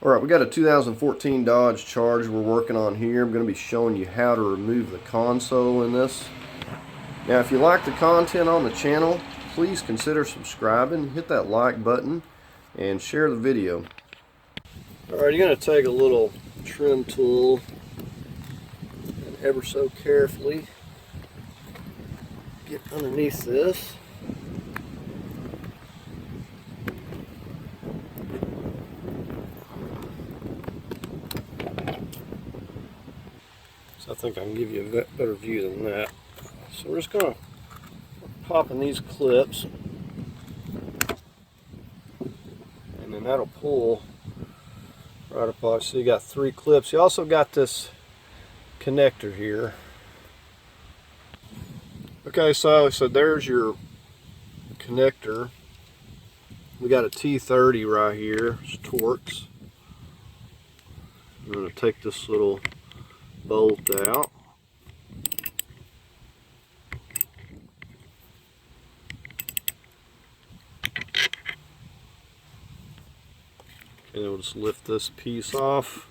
Alright, we got a 2014 Dodge Charger we're working on here. I'm going to be showing you how to remove the console in this. Now if you like the content on the channel, please consider subscribing, hit that like button, and share the video. Alright, you're going to take a little trim tool and ever so carefully get underneath this. I think I can give you a better view than that. So we're just going to pop in these clips, and then that'll pull right up. So you got 3 clips. You also got this connector here. Okay, so there's your connector. We got a T30 right here. It's Torx. I'm going to take this little bolt out. And we'll just lift this piece off.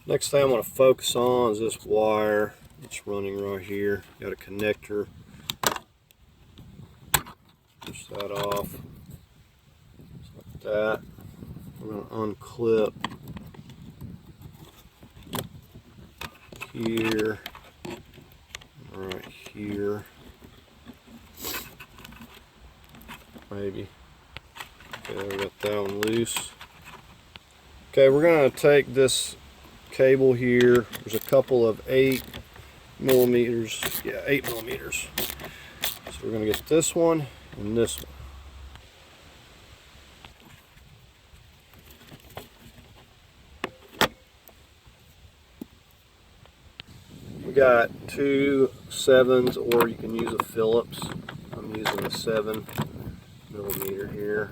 Next thing I'm going to focus on is this wire that's running right here. Got a connector. Push that off. Just like that. We're going to unclip here, right here, maybe. Okay, we got that one loose. Okay, we're going to take this cable here. There's a couple of 8 millimeters. Yeah, 8 millimeters. So we're going to get this one and this one. We got 2 7s, or you can use a Phillips. I'm using a 7 millimeter here.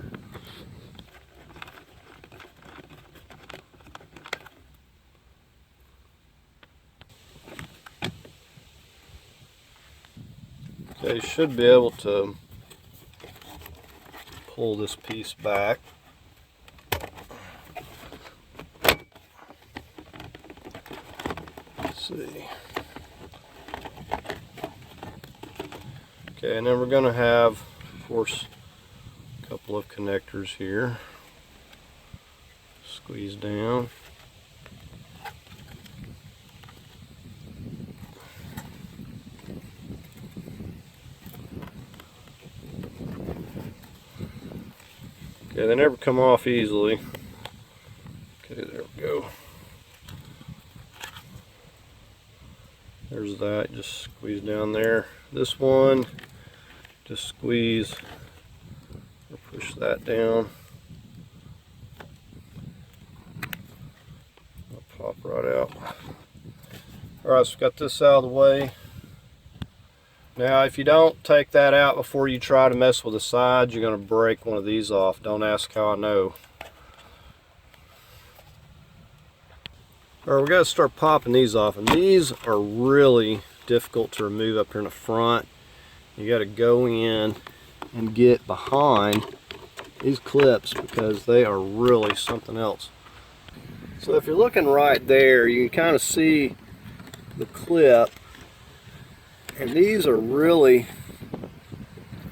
Okay, you should be able to pull this piece back. Let's see. Okay, and then we're going to have, of course, a couple of connectors here. Squeeze down. Okay, they never come off easily. Okay, there we go. There's that, just squeeze down there. This one, just squeeze or push that down. I'll pop right out. Alright, so we've got this out of the way. Now, if you don't take that out before you try to mess with the sides, you're going to break one of these off. Don't ask how I know. Alright, we're going to start popping these off, and these are really difficult to remove up here in the front. You got to go in and get behind these clips because they are really something else. So if you're looking right there, you can kind of see the clip. And these are really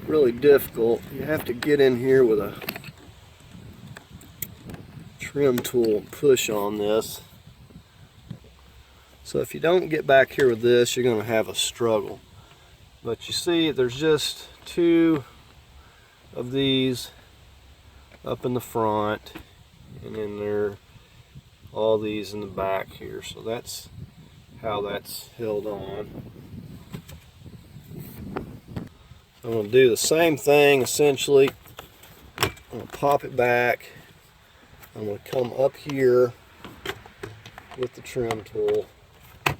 difficult. You have to get in here with a trim tool and push on this. So if you don't get back here with this, you're going to have a struggle. But you see, there's just 2 of these up in the front, and then there are all these in the back here. So that's how that's held on. I'm going to do the same thing essentially. I'm going to pop it back. I'm going to come up here with the trim tool. And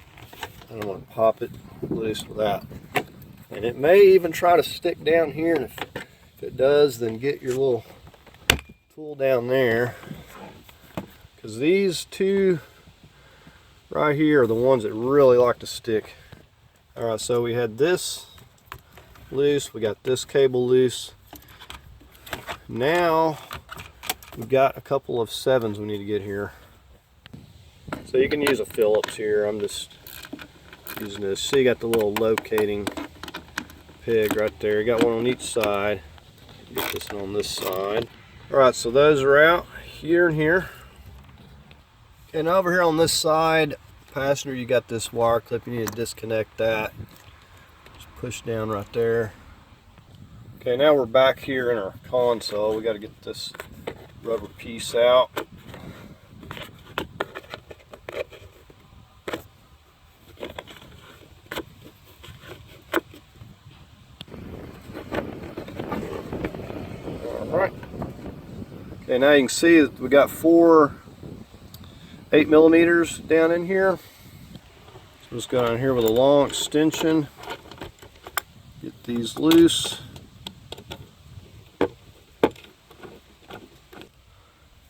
I'm going to pop it loose with that. And it may even try to stick down here, and if it does, then get your little tool down there. Because these two right here are the ones that really like to stick. Alright, so we had this loose, we got this cable loose. Now we've got a couple of 7s we need to get here. So you can use a Phillips here. I'm just using this. See, you got the little locating peg right there. You got one on each side. Get this one on this side. Alright, so those are out here and here. And over here on this side, passenger, you got this wire clip. You need to disconnect that. Just push down right there. Okay, now we're back here in our console. We got to get this rubber piece out. Alright. Okay, now you can see that we got 4 8mm down in here. So just go down here with a long extension. Get these loose.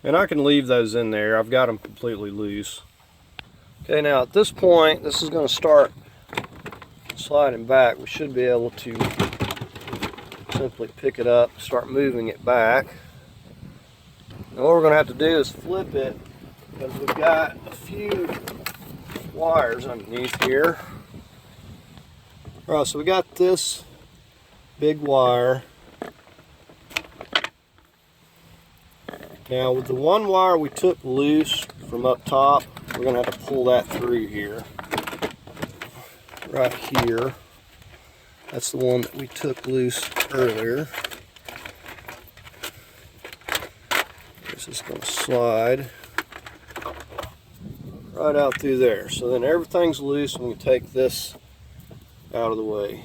And I can leave those in there. I've got them completely loose. Okay, now at this point, this is going to start sliding back. We should be able to simply pick it up, start moving it back. Now what we're going to have to do is flip it, because we've got a few wires underneath here. Alright, so we got this big wire. Now with the one wire we took loose from up top, we're going to have to pull that through here. Right here. That's the one that we took loose earlier. This is going to slide right out through there. So then everything's loose when we take this out of the way.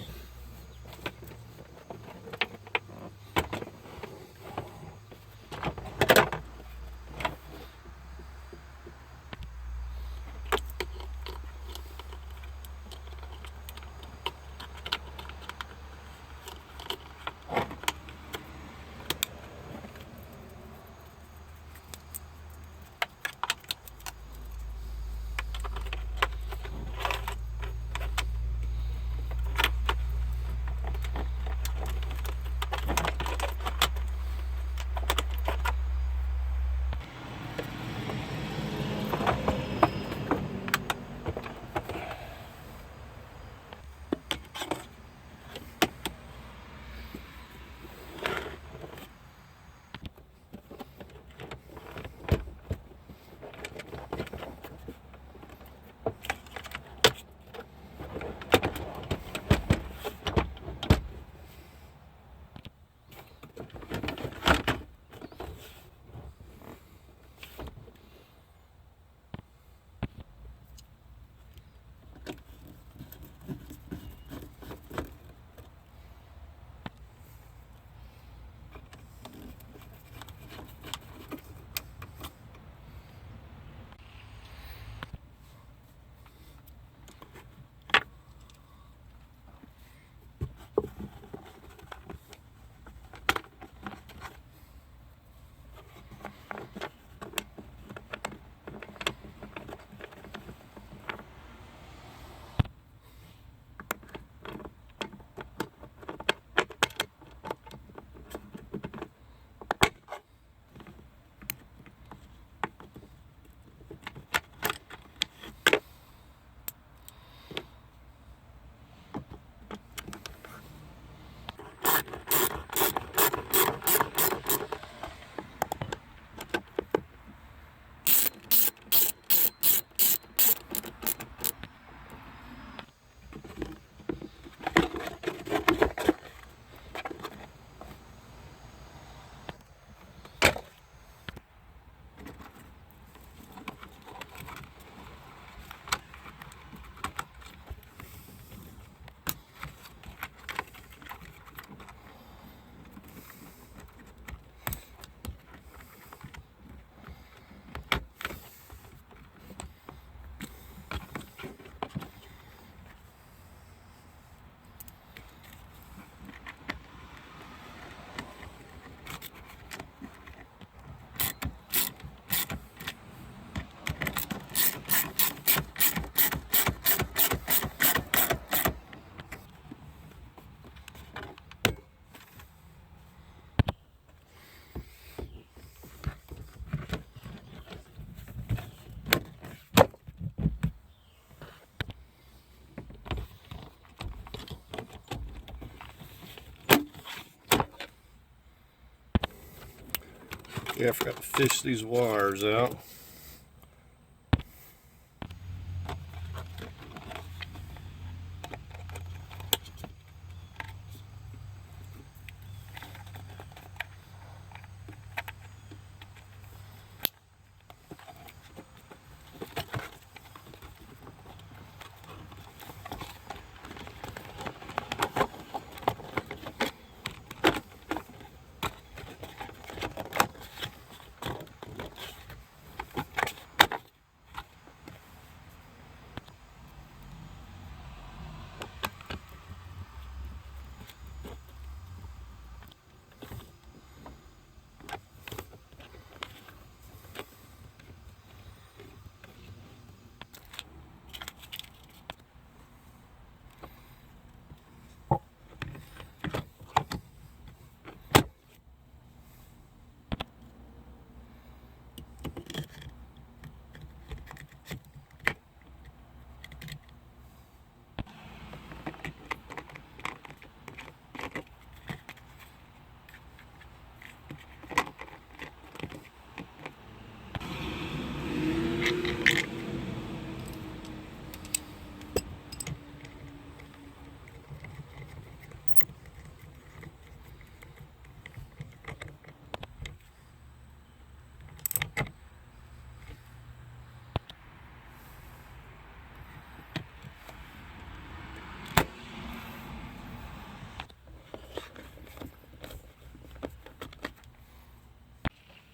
Yeah, I forgot to fish these wires out.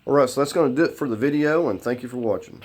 Alright, so that's going to do it for the video, and thank you for watching.